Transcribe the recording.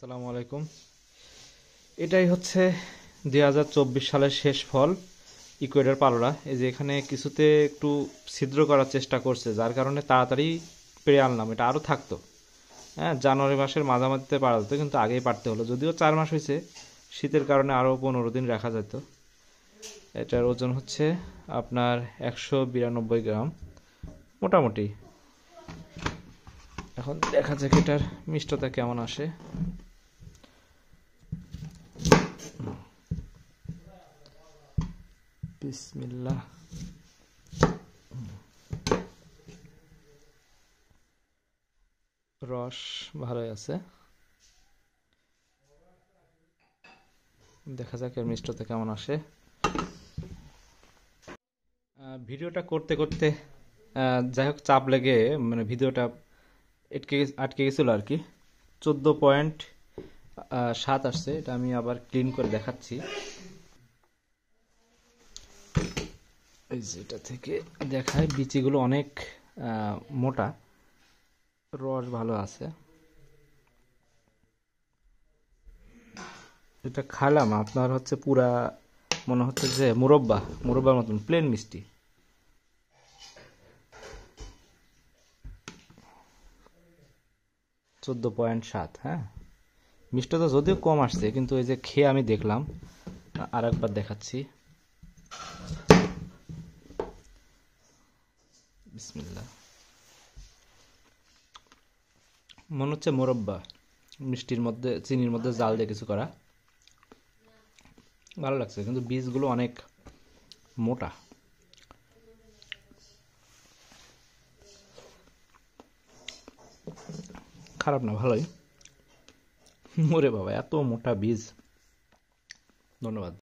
আসসালামু আলাইকুম। এটাই হচ্ছে 2024 সালের শেষ ফল ইকুয়েডর পালোরা। এই যে এখানে কিছুতে একটু ছিদ্র করার চেষ্টা করছে, যার কারণে তাড়াতাড়ি পেরে আনলাম। এটা আরও থাকতো, হ্যাঁ, জানুয়ারি মাসের মাঝামাঝিতে পারা যেত, কিন্তু আগেই পারতে হলো। যদিও 4 মাস হয়েছে, শীতের কারণে আরও 15 দিন রাখা যেত। এটার ওজন হচ্ছে আপনার 192 গ্রাম মোটামুটি। এখন দেখা যাক এটার মিষ্টতা কেমন আসে। বিসমিল্লাহ। রস ভালোই আছে, দেখা যাক এর মিষ্টতা কেমন আসে। ভিডিওটা করতে করতে যাই হোক চাপ লেগে মানে ভিডিওটা আটকে গেছিল আর কি। 14.7 আসছে। এটা আমি আবার ক্লিন করে দেখাচ্ছি। এই যে এটা থেকে দেখায় বিচিগুলো অনেক মোটা, রস ভালো আছে। এটা খালাম আপনার হচ্ছে পুরা মনে হচ্ছে যে মুরব্বার মতন প্লেন মিষ্টি। 14.7। হ্যাঁ, মিষ্টতা যদিও কম আসছে, কিন্তু এই যে খেয়ে আমি দেখলাম, আর একবার দেখাচ্ছি। বিসমিল্লাহ। মনে হচ্ছে মোরব্বা, মিষ্টির মধ্যে চিনির মধ্যে জাল দিয়ে কিছু করা। ভালো লাগছে, কিন্তু বীজগুলো অনেক মোটা। খারাপ না, ভালোই। ওরে বাবা, এত মোটা বীজ! ধন্যবাদ।